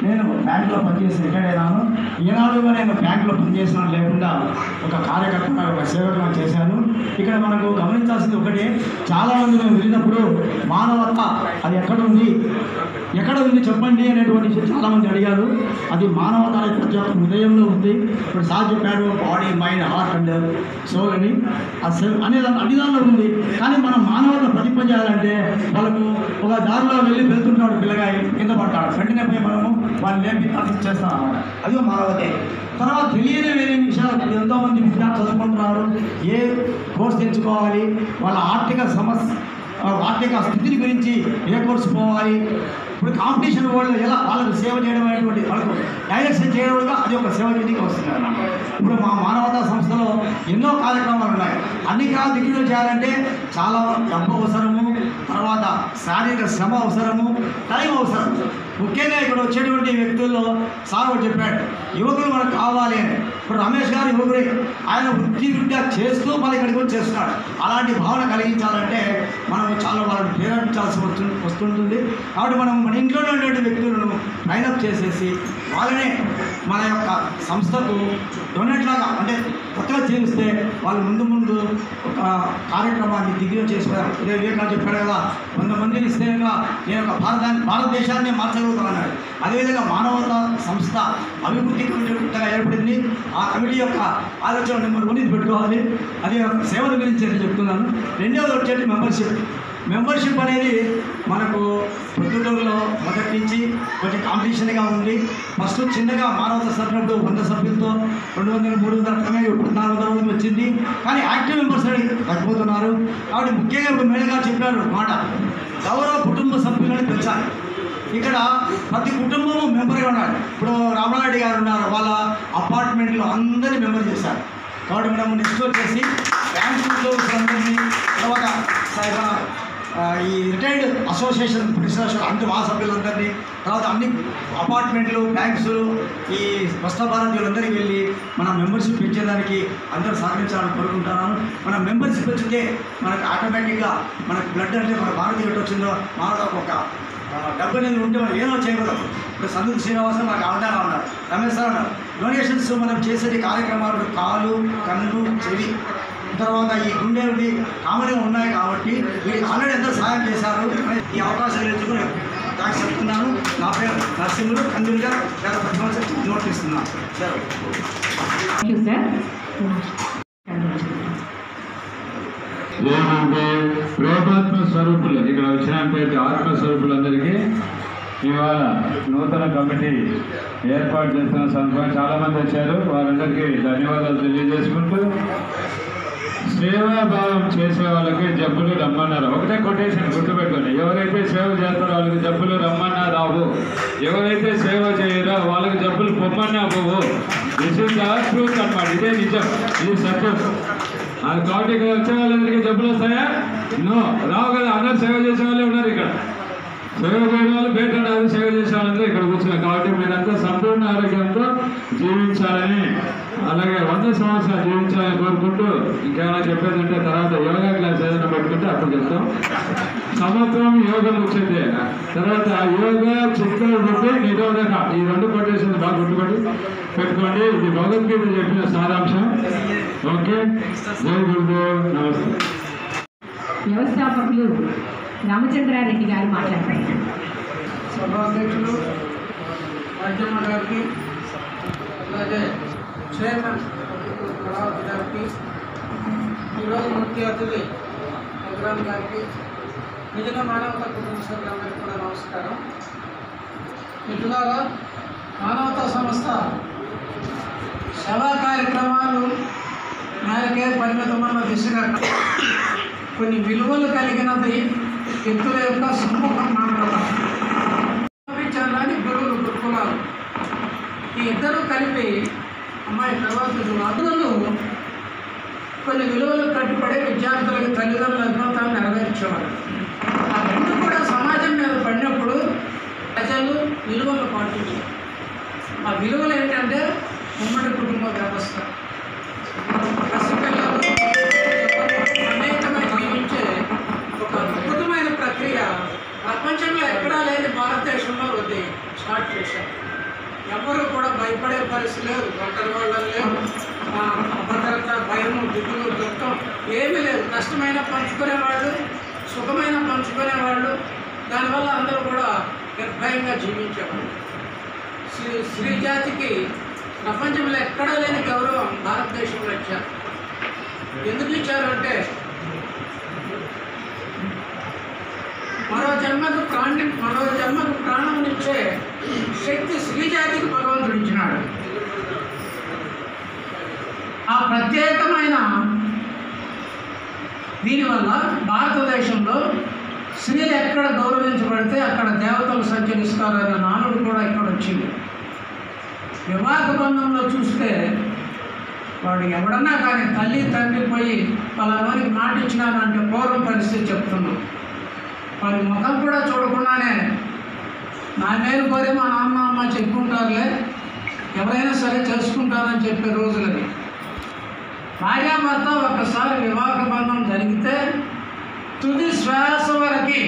నేను బ్యాంకులో పనిచేసి రిటైర్ అయినాను. ఈనాడుగా నేను బ్యాంకులో పనిచేసినా లేకుండా ఒక కార్యకర్తగా ఒక సేవకుగా చేశాను. ఇక్కడ మనకు గమనించాల్సింది ఒకటే, చాలామంది మేము వెళ్ళినప్పుడు మానవత అది ఎక్కడ ఉంది చెప్పండి అనేటువంటి చాలామంది అడిగారు. అది మానవత అనేది ప్రతి ఒక్క హృదయంలో ఉంది. ఇప్పుడు సార్ చెప్పాడు body mind heart and soul అని అనేది అన్ని దానిలో ఉంది. కానీ మనం మానవత ప్రతిపంచాలంటే వాళ్ళకు ఒక దారిలో వెళ్తుంటాడు పిల్లగాయి కింద పడతాడు, వెంటనే పోయి మనము వాళ్ళని లేపి అర్థం చేస్తాం అన్నమాట. అది మానవతే. తర్వాత తెలియని వేరే విషయాలు ఎంతోమంది విద్యార్థులు చదువుకుంటున్నారు. ఏ కోర్స్ తెచ్చుకోవాలి, వాళ్ళ ఆర్థిక స్థితిని గురించి ఏ కోర్సు పోవాలి, ఇప్పుడు కాంపిటీషన్ వాళ్ళు ఎలా వాళ్ళకు సేవ చేయడం అనేటువంటి వాళ్ళకు డైరెక్షన్ చేయడంగా అది ఒక సేవ కిందకి వస్తుంది అన్నమాట. ఇప్పుడు మా మానవతా సంస్థలో ఎన్నో కార్యక్రమాలు ఉన్నాయి. అన్ని దిగులు చేయాలంటే చాలా డబ్బు అవసరము, తర్వాత శారీరక శ్రమ అవసరము, టైం అవసరం. ముఖ్యంగా ఇక్కడ వచ్చేటువంటి వ్యక్తుల్లో సార్ చెప్పాడు యువకులు మనకు కావాలి అని. ఇప్పుడు రమేష్ గారు యువకుడే, ఆయన వృత్తిగా చేస్తూ మళ్ళీ ఇక్కడికి వచ్చి చేస్తున్నాడు. అలాంటి భావన కలిగించాలంటే మనం చాలా వాళ్ళని ప్రేరేపించాల్సి వస్తుంటుంది. కాబట్టి మనం మన ఇంట్లోనే ఉండేటువంటి వ్యక్తులను ట్రైనప్ చేసేసి వాళ్ళనే మన యొక్క సంస్థకు డొనేట్ లాగా అంటే కొత్తగా చేస్తే వాళ్ళు ముందు ఒక కార్యక్రమాన్ని దిగువ చేసిపోయారు. ఇదే వివేకాలు చెప్పాడు కదా, 100 మందిని ఇస్తే నేను ఒక భారతదేశాన్ని మార్చగలుగుతానన్నాడు. అదేవిధంగా మానవతా సంస్థ అభివృద్ధి కమిటీ కొత్తగా ఏర్పడింది. ఆ కమిటీ యొక్క ఆలోచన నెంబర్ 1 పెట్టుకోవాలి. అది సేవల గురించి నేను చెప్తున్నాను. రెండవది వచ్చేటి మెంబర్షిప్. మెంబర్షిప్ అనేది మనకు పొద్దుటూరులో మొదటి నుంచి కొంచెం కాంపిటీషన్గా ఉంది. ఫస్ట్ చిన్నగా మానవతా సభ్యుడు 100 సభ్యులతో 200, 300 అట్లనే 400 వచ్చింది. కానీ యాక్టివ్ మెంబర్స్ అనేది తగ్గిపోతున్నారు. కాబట్టి ముఖ్యంగా ఇప్పుడు మేడగా చెప్పారు మాట, గౌరవ కుటుంబ సభ్యులని పెంచాలి. ఇక్కడ ప్రతి కుటుంబము మెంబర్గా ఉన్నారు. ఇప్పుడు రామనారెడ్డి గారు ఉన్నారు, వాళ్ళ అపార్ట్మెంట్లో అందరినీ మెంబర్ చేశారు. కాబట్టి మనం నెక్స్ట్ వచ్చేసి బ్యాంక్ అందరినీ, తర్వాత ఈ రిటైర్డ్ అసోసియేషన్ ప్రెసిడెంట్ అన్ని మా సభ్యులందరినీ, తర్వాత అన్ని అపార్ట్మెంట్లు, బ్యాంక్స్, ఈ స్వస్థ భారతీయులందరికీ వెళ్ళి మన మెంబర్షిప్ పెంచేదానికి అందరూ సహకరించాలని కోరుకుంటున్నాను. మన మెంబర్షిప్ పెంచితే మనకు ఆటోమేటిక్గా మనకు బ్లడ్ అంటే మన భారతీయ ఎటు వచ్చిందో మానవకు ఒక డబ్బు అనేది ఉంటే మనం ఏదో చేయగలం. ఇప్పుడు సందూర్ శ్రీనివాసం నాకు అవగాహన ఉన్నారు, రమేష్ సార్ ఉన్నారు. డొనేషన్స్ మనం చేసేది కార్యక్రమాలు కాలు, కన్ను, చెవి, తర్వాత ఈ గుండెలకి కామన్గా ఉన్నాయి. కాబట్టి వీరికి ఆల్రెడీ ఎంతో సహాయం చేశారు. ఈ అవకాశాలు ఎంచుకుని థ్యాంక్స్ చెప్తున్నాను. నా పేరు నరసింహుడు, కందులుగా గత 10 సంవత్సరాలు నోటిస్తున్నాను. సార్ ఏమంటే ప్రేమాత్మ స్వరూపులు ఇక్కడ వచ్చినటువంటి ఆత్మస్వరూపులందరికీ ఇవాళ నూతన కమిటీ ఏర్పాటు చేస్తున్న సందర్భంగా చాలామంది వచ్చారు. వారందరికీ ధన్యవాదాలు తెలియజేసుకుంటూ, సేవాభావం చేసే వాళ్ళకి జబ్బులు రమ్మన్నారు. ఒకటే కొటేషన్ గుర్తుపెట్టుకోండి, ఎవరైతే సేవ చేస్తారో వాళ్ళకి జబ్బులు రమ్మన్నా రావు, ఎవరైతే సేవ చేయరో వాళ్ళకి జబ్బులు పొమ్మన్నా పోవు. దిస్ ఇస్ ద ట్రూత్ అన్నమాట. ఇదే నిజం, ఇది సత్యం. కాబట్టి ఇక్కడ వచ్చే వాళ్ళందరికీ జబ్బులు వస్తాయా? నో, రావు కదా. అందరూ సేవ చేసే వాళ్ళే ఉన్నారు ఇక్కడ. సేవ చేయడం వాళ్ళు బయట ఉన్నారు, సేవ చేసే వాళ్ళందరూ ఇక్కడ కూర్చున్నారు. కాబట్టి మీరంతా సంపూర్ణ ఆరోగ్యంతో జీవించాలని, అలాగే 100 సంవత్సరాలు జీవించాలని కోరుకుంటూ, ఇంకేమైనా చెప్పేదంటే తర్వాత యోగా క్లాస్ ఏదైనా పెట్టుకుంటే అప్పుడు చెప్తాం. సమత్వం యోగం వచ్చింది. తర్వాత యోగా, చిత్ర వృద్ధి, నిరోధక, ఈ 2 కొటేషన్ బాగా గుర్తుపడి పెట్టుకోండి. ఇది భగవద్గీత చెప్పిన సారాంశం. ఓకే, జై గురుదేవ్, నమస్తే. వ్యవస్థాపకులు రామచంద్రారెడ్డి గారు మాట్లాడతారు. సభాధ్యక్షులు రాజ్యమ్మ గారికి, అలాగే చైర్మన్ కళావతి గారికి, ఈరోజు ముఖ్య అతిథి అగ్రామ్ గారికి, మిగిలిన మానవతా కుటుంబ సభ్యులందరికీ కూడా నమస్కారం. మిత్రులారా, మానవతా సంస్థ సేవా కార్యక్రమాలు మేరకే పరిమితమైన దిశగా కొన్ని విలువలు కలిగినది వ్యక్తుల యొక్క సమూహం మానవత పంపించాలని గురువులు, గురుకులాలు ఈ ఇద్దరు కలిపి అమ్మాయి తర్వాత అదులు కొన్ని విలువలు కట్టుబడి విద్యార్థులకు తల్లిదండ్రుల అభిమతాన్ని నెరవేర్చేవారు. ఆ 2 కూడా సమాజం మీద పడినప్పుడు ప్రజలు విలువలు పాటించారు. ఆ విలువలు ఏంటంటే ఉమ్మడి కుటుంబ వ్యవస్థ, పసిపిల్లలు అనేకమైన జీవించే ఒక అద్భుతమైన ప్రక్రియ ప్రపంచంలో ఎక్కడా లేని భారతదేశంలో అది స్టార్ట్ చేశారు. ఎవరు కూడా భయపడే పరిస్థితి లేదు, ఒంటరి వాళ్ళని లేదు, అభద్రత, భయము, దిగులు, దుఃఖం ఏమీ లేదు. కష్టమైన పంచుకునేవాళ్ళు, సుఖమైన పంచుకునేవాళ్ళు. దానివల్ల అందరూ కూడా నిర్భయంగా జీవించేవాళ్ళు. స్త్రీ జాతికి ప్రపంచంలో ఎక్కడా లేని గౌరవం భారతదేశంలో ఇచ్చారు. ఎందుకు ఇచ్చారు అంటే మరో జన్మకు ప్రాణం ఇచ్చే శక్తి స్త్రీ జాతికి భగవంతుడు ఇచ్చినాడు. ఆ ప్రత్యేకమైన దీనివల్ల భారతదేశంలో స్త్రీలు ఎక్కడ గౌరవించబడితే అక్కడ దేవతలు సంచరిస్తారన్న నానుడు కూడా ఇక్కడ వచ్చింది. వివాహ బంధంలో చూస్తే వాడు ఎవడన్నా కానీ తల్లి తండ్రి పోయి వాళ్ళకి మాట ఇచ్చినానంటే పూర్వం పరిస్థితి చెప్తున్నాం. వాడి ముఖం కూడా చూడకుండానే నా మేలు కోరి మా నాన్న అమ్మ చెప్పుకుంటారులే, ఎవరైనా సరే చేసుకుంటారని చెప్పే రోజులది. భార్యాభర్త ఒక్కసారి వివాహ బంధం జరిగితే తుది శ్వాస వరకు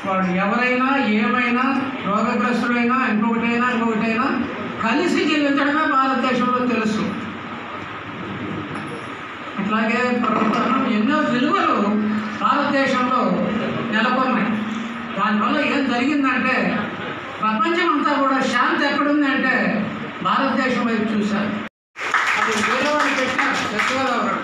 వాడు ఎవరైనా ఏమైనా రోగగ్రస్తుడైనా ఇంకొకటైనా కలిసి జీవించడమే భారతదేశంలో తెలుసు. అట్లాగే ప్రభుత్వం ఎన్నో విలువలు భారతదేశంలో నెలకొన్నాయి. దానివల్ల ఏం జరిగిందంటే ప్రపంచం అంతా కూడా శాంతి ఎక్కడుందంటే భారతదేశం వైపు చూశారు. అది వేరే వాళ్ళు పెట్టిన ఫెస్టివల్ అవ్వడం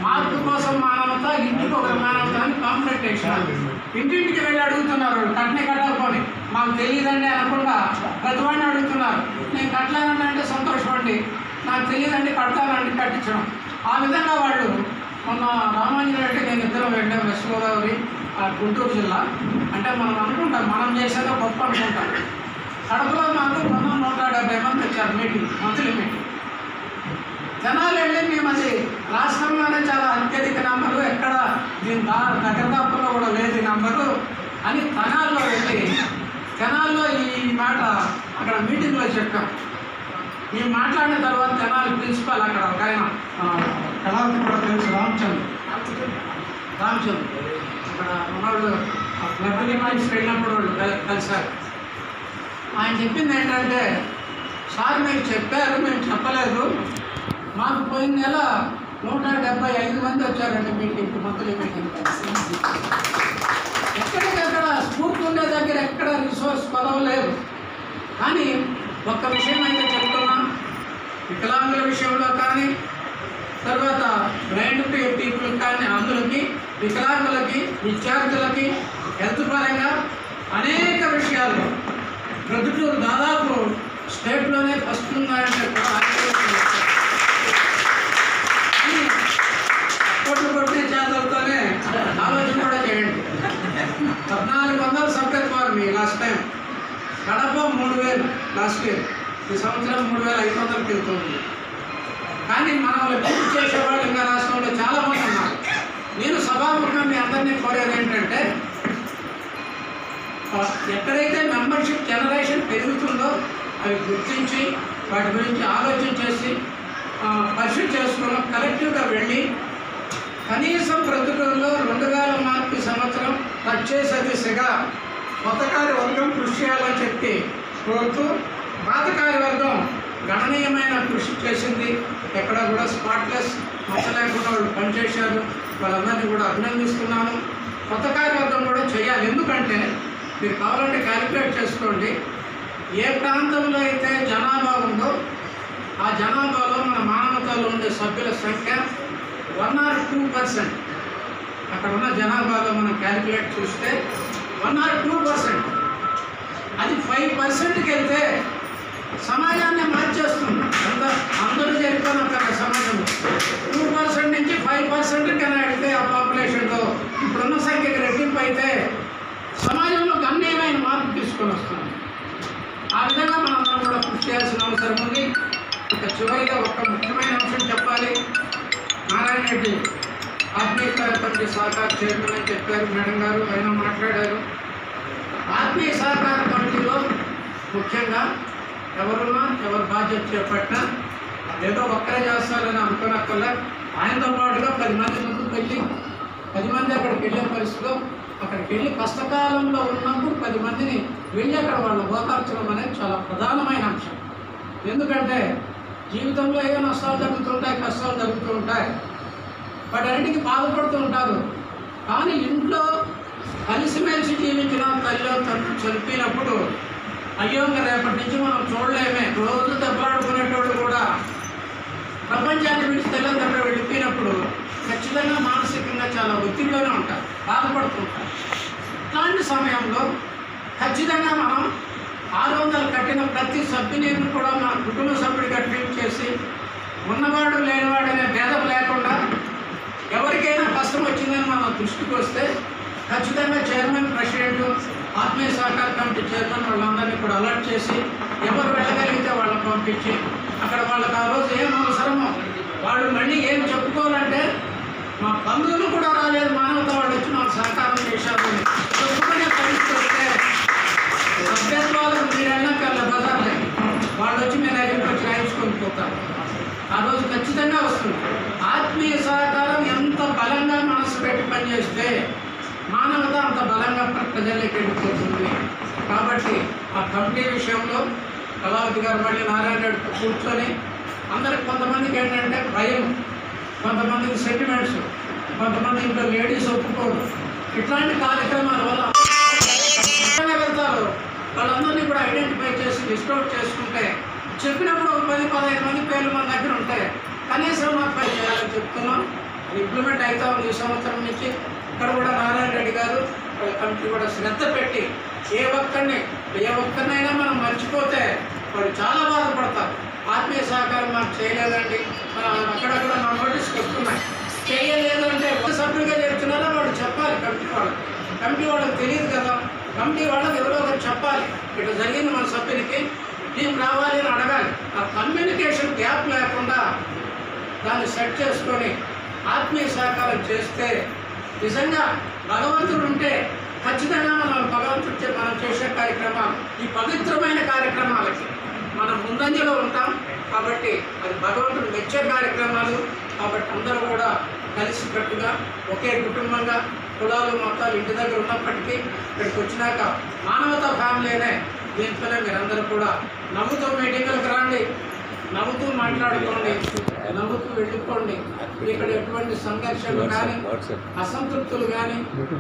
మార్పు కోసం మానవ మానవత, ఇంటికి ఒక మానవత అని కాంప్లైంట్ వేసినారు. ఇంటింటికి వెళ్ళి అడుగుతున్నారు, కట్నే కట్టకపోని మాకు తెలియదండి అనకుండా ప్రతివాడిని అడుగుతున్నారు. నేను కట్టలేనండి అంటే సంతోషపడి, నాకు తెలియదండి కడతానండి కట్టించడం. ఆ విధంగా వాళ్ళు మొన్న రామాంజనేయుడికి నేను ఇద్దరం వెళ్ళాం, వెస్ట్ గోదావరి గుంటూరు జిల్లా. అంటే మనం అనుకుంటాం మనం చేసేదో గొప్ప అనుకుంటాం. కడపలో మాకు 170 మంది వచ్చారు మీటింగ్, మంత్లీ మీటింగ్. జనాలు వెళ్ళి మేము అది రాష్ట్రంలోనే చాలా అత్యధిక నంబరు, ఎక్కడ దీని దగ్గరదాపుల్లో కూడా లేదు నంబరు అని తనాల్లో వెళ్ళి జనాల్లో ఈ మాట అక్కడ మీటింగ్లో చెప్పాం. మేము మాట్లాడిన తర్వాత జనాలు ప్రిన్సిపాల్ అక్కడ ఒక ఆయన కళావతి కూడా తెలుసు, రామచంద్ర అక్కడ ఉన్నవాళ్ళు క్లబ్ లిమిట్స్ వెళ్ళినప్పుడు వాళ్ళు కలిసారు. ఆయన చెప్పింది ఏంటంటే, సార్ మీరు చెప్పారు, మేము చెప్పలేదు, మాకు పోయిన నెల 175 మంది వచ్చారండి మీటింగ్, మంత్లీ మీటింగ్. ఎక్కడికక్కడ స్ఫూర్తి ఉండే దగ్గర ఎక్కడ రిసోర్స్ పదవలేదు. కానీ ఒక్క విషయం అయితే చెప్తున్నా, వికలాంగుల విషయంలో కానీ, తర్వాత బ్లైండ్ పీపుల్ కానీ, అందులకి వికలాంగులకి, విద్యార్థులకి, హెల్త్ పరంగా అనేక విషయాల్లో ప్రొద్దుటూరు దాదాపు స్టేట్లోనే ఫస్ట్ ఉందంటే కూడా కొట్టిన చేతులతోనే ఆలోచన కూడా చేయండి. 1400 సభ్యత్వాలు మీ last time, Kadapa 3000 last year, ఈ సంవత్సరం 3500కి వెళ్తుంది. కానీ మనల్ని పూర్తి చేసేవాళ్ళు ఇంకా రాష్ట్రంలో చాలామంది ఉన్నారు. నేను సభాముఖంగా మీ అందరినీ కోరేది ఏంటంటే, ఎక్కడైతే మెంబర్షిప్ జనరేషన్ పెరుగుతుందో అవి గుర్తించి వాటి గురించి ఆలోచన చేసి పరిశీలి చేసుకోవడం, కలెక్టివ్గా వెళ్ళి కనీసం ప్రొద్దుటూరులో 2000 మార్కు సంవత్సరం టచ్ చేసే దిశగా కొత్త కార్యవర్గం కృషి చేయాలని చెప్పి కోరుతూ, పాత కార్యవర్గం గణనీయమైన కృషి చేసింది. ఎక్కడ కూడా స్పాట్లెస్ మచ్చలేకుండా వాళ్ళు పనిచేశారు. వాళ్ళందరినీ కూడా అభినందిస్తున్నాను. కొత్త కార్యవర్గం కూడా చేయాలి. ఎందుకంటే మీరు కావాలంటే క్యాలిక్యులేట్ చేసుకోండి, ఏ ప్రాంతంలో అయితే జనాభా ఉందో ఆ జనాభాలో మన మానవతలో ఉండే సభ్యుల సంఖ్య 1 or 2%. అక్కడ ఉన్న జనాభాలో మనం క్యాలిక్యులేట్ చూస్తే 1 or 2%. అది 5%కి వెళ్తే సమాజాన్ని మార్చేస్తుంది. అందరూ జరిగిపోయిన ఒక సమాజంలో 2% నుంచి 5% కన్నా వెళ్తే ఆ పాపులేషన్తో ఇప్పుడున్న సంఖ్యకి రెట్టింపు అయితే సమాజంలో గణనీయమైన మార్పు తీసుకొని వస్తుంది. ఆ విధంగా మనందరం కూడా కృషి చేయాల్సిన అవసరం ఉంది. ఇక చివరిగా ఒక ముఖ్యమైన అంశం చెప్పాలి. నారాయణ రెడ్డి ఆత్మీయ కమిటీ సహకార చైర్మన్ అని చెప్పారు మేడం గారు, ఆయన మాట్లాడారు. ఆత్మీయ సహకార కమిటీలో ముఖ్యంగా ఎవరున్నా, ఎవరు బాధ్యత చేపట్టినా ఏదో ఒక్కరే చేస్తారని అనుకున్నక్కల్లా ఆయనతో పాటుగా 10 మంది ముందుకు వెళ్ళి 10 మంది అక్కడికి వెళ్ళే పరిస్థితిలో అక్కడికి వెళ్ళి కష్టకాలంలో ఉన్నప్పుడు 10 మందిని వెళ్ళి అక్కడ వాళ్ళు ఓదార్చడం అనేది చాలా ప్రధానమైన అంశం. ఎందుకంటే జీవితంలో ఏ నష్టాలు జరుగుతుంటాయి, కష్టాలు జరుగుతూ ఉంటాయి, వాటన్నిటికీ బాధపడుతూ ఉంటారు. కానీ ఇంట్లో కలిసిమెలిసి జీవించిన తల్లిలో తండ్రి చనిపోయినప్పుడు అయ్యో రేపటి నుంచి మనం చూడలేమే, రోజు దెబ్బలాడుకునేటోళ్ళు కూడా ప్రపంచాన్ని విడిచి తెల్లందరూ వెళ్ళిపోయినప్పుడు ఖచ్చితంగా మానసికంగా చాలా ఒత్తిడిలోనే ఉంటారు, బాధపడుతుంటారు. ఇట్లాంటి సమయంలో ఖచ్చితంగా మనం 600 కట్టిన ప్రతి సభ్యుని కూడా మన కుటుంబ సభ్యుడిగా ట్రీట్ చేసి ఉన్నవాడు లేనివాడనే భేదం లేకుండా ఎవరికైనా కష్టం వచ్చిందని మనం దృష్టికి వస్తే ఖచ్చితంగా చైర్మన్, ప్రెసిడెంట్, ఆత్మీయ సహకార కమిటీ చైర్మన్ వాళ్ళందరినీ కూడా అలర్ట్ చేసి ఎవరు వెళ్ళగలిగితే వాళ్ళని పంపించి అక్కడ వాళ్ళకి ఆ రోజు ఏం అవసరమో వాళ్ళు మళ్ళీ ఏం చెప్పుకోవాలంటే మా బంధువులు కూడా రాలేదు, మానవత వాళ్ళు వచ్చి మాకు సహకారం చేశారు చెప్పుకునే పరిస్థితి వస్తే సభ్యత్వాలకు మీరు వెళ్ళకల్లా బజార్లే వాళ్ళు వచ్చి మీ దగ్గరికి వచ్చి రాయించుకొని పోతారు. ఆ రోజు ఖచ్చితంగా వస్తుంది. ఆత్మీయ సహకారం ఎంత బలంగా మనసు పెట్టి పనిచేస్తే మానవత అంత బలంగా ప్రజల్లోకి వెళ్ళిపోతుంది. కాబట్టి ఆ కమిటీ విషయంలో కళావతి గారు మళ్ళీ నారాయణ రెడ్డితో కూర్చొని అందరికి కొంతమందికి ఏంటంటే భయం, కొంతమందికి సెంటిమెంట్స్, కొంతమంది ఇంట్లో లేడీస్ ఒప్పుకోరు. ఇట్లాంటి కార్యక్రమాల వల్ల వెళ్తారు. వాళ్ళందరినీ కూడా ఐడెంటిఫై చేసి లిస్ట్ అవుట్ చేసుకుంటే చెప్పినప్పుడు 10-15 మంది పేర్లు మన దగ్గర ఉంటే కనీసం మాకు పని చేయాలని చెప్తున్నాం. ఇంప్లిమెంట్ అవుతా ఉంది ఈ సంవత్సరం నుంచి. ఇక్కడ కూడా నారాయణ రెడ్డి గారు కమిటీ కూడా శ్రద్ధ పెట్టి ఏ ఒక్కరినైనా మనం మర్చిపోతే వాడు చాలా బాధపడతారు. ఆత్మీయ సహకారం మాకు చేయలేదండి, అక్కడక్కడ నా నోటీస్కి వస్తున్నాయి, చేయలేదు అంటే ఒక సభ్యులుగా చెప్తున్నారో వాడు చెప్పాలి. కమిటీ వాళ్ళకి తెలియదు కదా, కమిటీ వాళ్ళకి ఎవరో ఒకరు చెప్పాలి ఇట్లా జరిగింది మన సభ్యునికి, టీం రావాలి అని అడగాలి. ఆ కమ్యూనికేషన్ గ్యాప్ లేకుండా దాన్ని సెట్ చేసుకొని ఆత్మీయ సహకారం చేస్తే నిజంగా భగవంతుడు ఉంటే ఖచ్చితంగా మనం చేసే కార్యక్రమాలు ఈ పవిత్రమైన కార్యక్రమాలకి మనం ముందంజలో ఉంటాం. కాబట్టి అది భగవంతుడు మెచ్చే కార్యక్రమాలు. కాబట్టి అందరూ కూడా కలిసికట్టుగా ఒకే కుటుంబంగా కులాలు మొత్తాలు ఇంటి దగ్గర ఉన్నప్పటికీ ఇక్కడికి వచ్చినాక మానవతా ఫ్యామిలీనే. దీంట్లోనే మీరందరూ కూడా నవ్వుతూ మీటింగులకు రండి, నవ్వుతూ మాట్లాడుకోండి, నవ్వుతూ వెళ్ళిపోండి. ఇక్కడ ఎటువంటి సంఘర్షణలు కానీ అసంతృప్తులు కానీ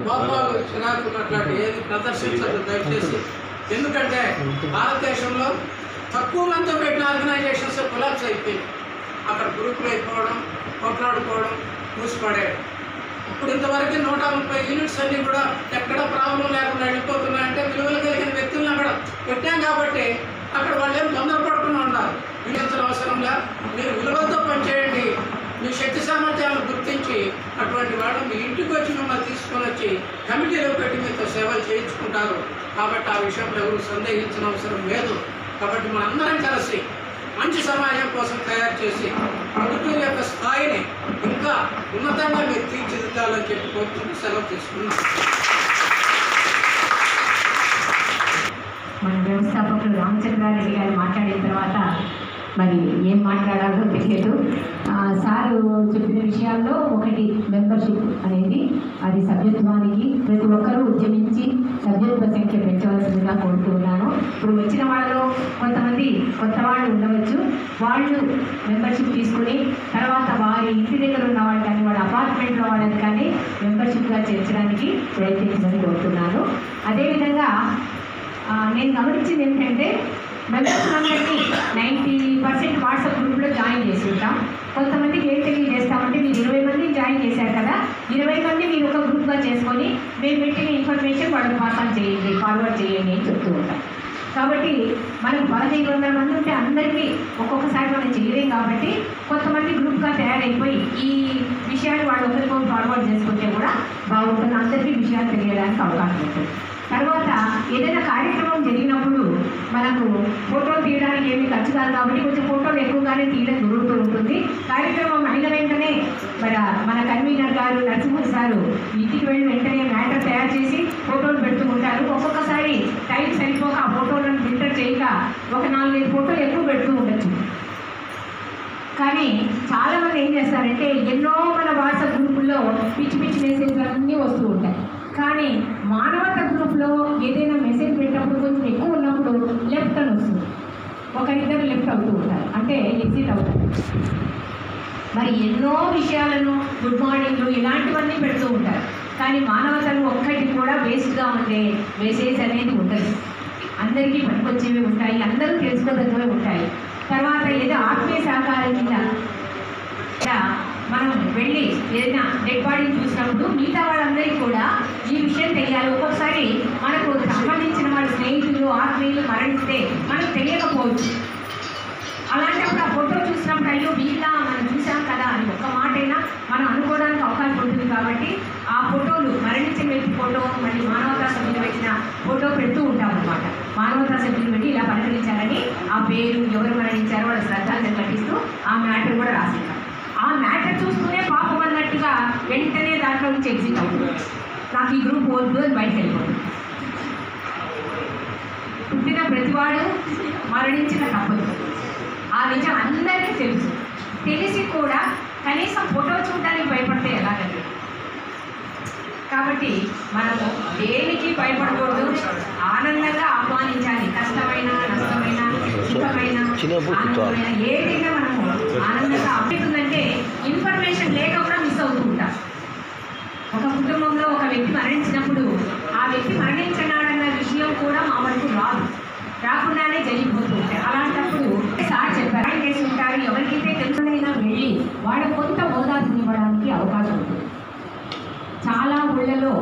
కోపాలు చిరాకులు అట్లాంటి ఏది ప్రదర్శించదు దయచేసి. ఎందుకంటే భారతదేశంలో తక్కువ మందితో పెట్టిన ఆర్గనైజేషన్స్ కొలాప్స్ అయిపోయింది. అక్కడ గ్రూపులు అయిపోవడం, కొట్లాడుకోవడం, మూసిపడేయడం. ఇప్పుడు ఇంతవరకు 130 యూనిట్స్ అన్నీ కూడా ఎక్కడ ప్రాబ్లం లేకుండా వెళ్ళిపోతున్నాయంటే విలువలు కలిగిన వ్యక్తులను అక్కడ పెట్టాం కాబట్టి అక్కడ వాళ్ళు ఏం తొందరపడకుండా ఉండాలి. విలువల అవసరంగా మీరు విలువలతో పనిచేయండి. మీ శక్తి సామర్థ్యాలను గుర్తించి అటువంటి వాళ్ళు మీ ఇంటికి వచ్చి మిమ్మల్ని తీసుకొని వచ్చి కమిటీలో పెట్టి మీతో సేవలు చేయించుకుంటారు. కాబట్టి ఆ విషయంలో ఎవరు సందేహించిన అవసరం లేదు. కాబట్టి మనందరం కలిసి మంచి సమాజం కోసం తయారు చేసి ప్రభుత్వం యొక్క స్థాయిని ఇంకా ఉన్నతంగా మీరు తీర్చిదిద్దాలని చెప్పి కోరుకుంటూ సెలవు తీసుకున్నాం. మన వ్యవస్థాపకులు రామచంద్రారెడ్డి గారు మాట్లాడిన తర్వాత మరి ఏం మాట్లాడాలో తెలియదు. సారు చెప్పిన విషయాల్లో ఒకటి మెంబర్షిప్ అనేది అది సభ్యత్వానికి ప్రతి ఒక్కరూ ఉద్యమించి సభ్యత్వ సంఖ్య పెంచవలసిందిగా కోరుతున్నాను. ఇప్పుడు వచ్చిన వాళ్ళలో కొంతమంది కొత్త వాళ్ళు ఉండవచ్చు, వాళ్ళు మెంబర్షిప్ తీసుకుని తర్వాత వారి ఇంటి దగ్గర ఉన్న వాళ్ళు కానీ వాళ్ళ అపార్ట్మెంట్లో వాళ్ళని కానీ మెంబర్షిప్గా చేర్చడానికి ప్రయత్నించమని కోరుతున్నాను. అదేవిధంగా నేను గమనించింది ఏంటంటే మెంబర్స్ అందరినీ 90% వాట్సాప్ గ్రూప్లో జాయిన్ చేసి ఉంటాం. కొంతమందికి ఏం తెలియజేస్తామంటే మీరు 20 మందిని జాయిన్ చేశారు కదా, 20 మంది మీరు ఒక గ్రూప్గా చేసుకొని మేము పెట్టిన ఇన్ఫర్మేషన్ వాళ్ళకి పాస్ చేయండి, ఫార్వర్డ్ చేయండి అని చెప్తూ ఉంటాం. కాబట్టి మనకు 1500 మంది ఉంటే అందరికీ ఒక్కొక్కసారి మనం చేయలేం. కాబట్టి కొంతమంది గ్రూప్గా తయారైపోయి ఈ విషయాలు వాళ్ళు ఒకరికొకరు ఫార్వర్డ్ చేసుకుంటే కూడా బాగుంటుంది, అందరికీ విషయాలు తెలియడానికి అవకాశం ఉంటుంది. తర్వాత ఏదైనా కార్యక్రమం జరిగినప్పుడు మనకు ఫోటోలు తీయడానికి ఏమీ ఖర్చు కాదు కాబట్టి కొంచెం ఫోటోలు ఎక్కువగానే తీయడం జరుగుతూ ఉంటుంది. కార్యక్రమం అయిన వెంటనే మన కన్వీనర్ గారు నరసింహ సారు ఇంటికి వెళ్ళి వెంటనే మ్యాటర్ తయారు చేసి ఫోటోలు పెడుతూ ఉంటారు. ఒక్కొక్కసారి టైం సరిపోక ఆ ఫోటోలను ఫిల్టర్ చేయక ఒక 4-5 ఫోటోలు ఎక్కువ పెడుతూ ఉండొచ్చు. కానీ చాలామంది ఏం చేస్తారంటే ఎన్నో మన వాట్సాప్ గ్రూపుల్లో పిచ్చి పిచ్చి మెసేజ్లు అన్నీ వస్తూ ఉంటాయి. కానీ మానవత గ్రూప్లో ఏదైనా మెసేజ్ పెట్టినప్పుడు కొంచెం ఎక్కువ ఉన్నప్పుడు లెఫ్ట్ అని వస్తుంది, ఒకరిద్దరు లెఫ్ట్ అవుతూ ఉంటారు, అంటే ఎగ్జిట్ అవుతారు. మరి ఎన్నో విషయాలను గుడ్ మార్నింగ్లు ఇలాంటివన్నీ పెడుతూ ఉంటారు. కానీ మానవతలు ఒక్కటి కూడా వేస్ట్గా ఉండే మెసేజ్ అనేది ఉండదు. అందరికీ పనికొచ్చేవి ఉంటాయి, అందరూ తెలుసుకోదగ్గవి ఉంటాయి. తర్వాత ఏదో ఆత్మీయ సహకారం కింద మనం వెళ్ళి ఏదైనా డెడ్ బాడీని చూసినప్పుడు మిగతా వాళ్ళందరికీ కూడా ఈ విషయం తెలియాలి. ఒక్కొక్కసారి మనకు సంబంధించిన వాళ్ళ స్నేహితులు ఆత్మీయులు మరణిస్తే మనకు తెలియకపోవచ్చు. అలాంటప్పుడు ఆ ఫోటో చూసినప్పుడు అయ్యో వీళ్ళ మనం చూసాం కదా అని ఒక్క మాటైనా మనం అనుకోవడానికి అవకాశం ఉంటుంది. కాబట్టి ఆ ఫోటోలు మరణించిన వ్యక్తి ఫోటో మళ్ళీ మానవతా సభ్యులు పెట్టిన ఫోటో పెడుతూ ఉంటాం అన్నమాట. మానవతా సభ్యులు పెట్టి ఇలా పలకరించాలని ఆ పేరు ఎవరు మరణించారో వాళ్ళ శ్రద్ధాంజలి పట్టిస్తూ ఆ మ్యాటర్ కూడా రాసింటాం. ఆ మ్యాటర్ చూస్తూనే పాపం అన్నట్టుగా వెంటనే దాంట్లో నుంచి ఎగ్జిట్ అవుతుంది. నాకు ఈ గ్రూప్ వద్దు అని బయటకు వెళ్ళిపోతుంది. పుట్టిన ప్రతివాడు మరణించిన తప్పదు, ఆ విషయం అందరికీ తెలుసు. తెలిసి కూడా కనీసం ఫోటో చూడడానికి భయపడితే ఎలాగండి? కాబట్టి మనము దేనికి భయపడకూడదు, ఆనందంగా ఆహ్వానించాలి. కష్టమైన నష్టమైన సుఖమైన ఆనందమైన ఏదైనా మనము ఆనందంగా అవుతుందంటే ఇన్ఫర్మేషన్ లేక కూడా మిస్ అవుతూ ఉంటాం. ఒక కుటుంబంలో ఒక వ్యక్తి మరణించినప్పుడు ఆ వ్యక్తి మరణించినాడన్న విషయం కూడా మా వరకు రాకుండానే జరిగిపోతూ ఉంటాయి. అలాంటప్పుడు సార్ చెప్పారు చేసి ఉంటారు, ఎవరికైతే తెలుసునైనా వెళ్ళి వాళ్ళ కొంత ఓదార్పు ఇవ్వడానికి అవకాశం ఊళ్ళలో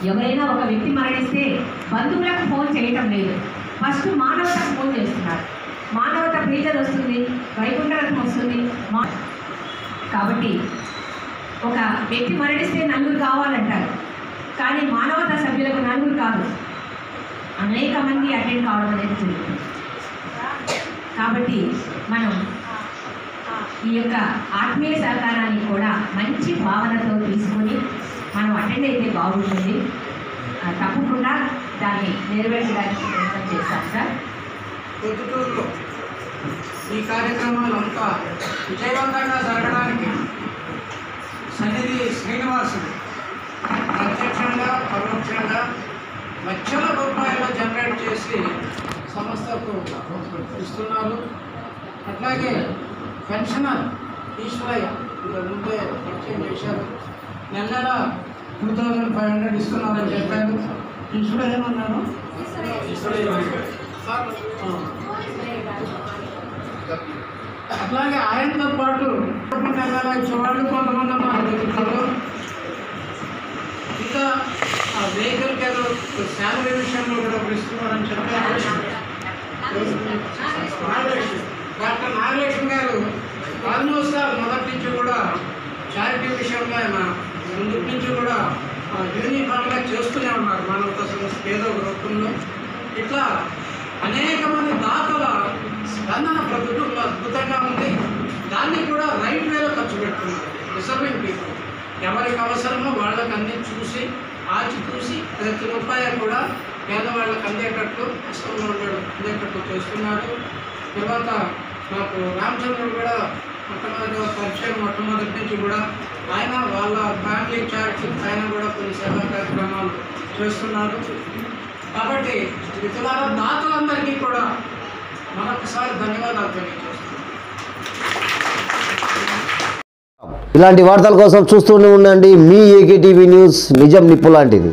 ఎవరైనా ఒక వ్యక్తి మరణిస్తే బంధువులకు ఫోన్ చేయటం లేదు, ఫస్ట్ మానవతకు ఫోన్ చేస్తున్నారు. మానవత ప్రీజర్ వస్తుంది, వైకుంఠరథం వస్తుంది. కాబట్టి ఒక వ్యక్తి మరణిస్తే నలుగురు కావాలంటారు, కానీ మానవత సభ్యులకు నలుగురు కాదు, అనేక మంది అటెండ్ కావడం అనేది జరుగుతుంది. కాబట్టి మనం ఈ యొక్క ఆత్మీయ సహకారాన్ని కూడా మంచి భావనతో తీసుకొని మనం అటెండ్ అయితే బాగుంటుంది. తప్పకుండా దాన్ని నెరవేర్చడానికి ప్రయత్నం చేస్తాం సార్. పొద్దుటూరులో ఈ కార్యక్రమాలంతా విజయవంతంగా జరగడానికి సన్నిధి శ్రీనివాసుడు ప్రత్యక్షంగా పరోక్షంగా లక్షల రూపాయలు జనరేట్ చేసి సంస్థకు ఇస్తున్నారు. అట్లాగే పెన్షనర్ ఈశ్వరయ్య ముందే పరిచయం చేశారు, నెల నెల 2500 ఇస్తున్నారని చెప్పారు. ఈశ్వరయ్య ఏమన్నాను, అట్లాగే ఆయనతో పాటు నెల ఇచ్చేవాళ్ళు కొంతమంది ఉన్నారు. ఇంకా ఆ వెహికల్కి ఏదో శాలరీ విషయంలో కూడా ఇస్తున్నారని చెప్పారు. డాక్టర్ నాగలక్ష్మి గారు ఆల్మోస్ట్ మొదటి నుంచి కూడా చారిటీ విషయంలో ఆయన ముందు నుంచి కూడా యూనిఫామ్గా చేస్తూనే ఉన్నారు మానవతా సంస్థ ఏదో ఒక రూపంలో. ఇట్లా అనేక మంది దాతల స్పందన ప్రభుత్వంలో అద్భుతంగా ఉంది. దాన్ని కూడా రైట్ వేలో ఖర్చు పెడుతున్నారు. డిసర్వింగ్ పీపుల్ ఎవరికి అవసరమో వాళ్ళకి అన్ని చూసి ఆచితూసి ప్రతి రూపాయి కూడా పేదవాళ్ళకి అందేటట్లు, కష్టంలో ఉండడం అందేటట్లు చేస్తున్నారు. తర్వాత నాకు రామచంద్రుడు కూడా మొట్టమొదటి నుంచి కూడా ఆయన వాళ్ళ ఫ్యామిలీ చారిటీ ఆయన కూడా కొన్ని సేవా కార్యక్రమాలు చేస్తున్నారు. కాబట్టి ఇతర దాతలందరికీ కూడా మరొకసారి ధన్యవాదాలు తెలియజేస్తున్నాను. ఇలాంటి వార్తల కోసం చూస్తూనే ఉండండి మీ ఏకే టీవీ న్యూస్, నిజం నిప్పు లాంటిది.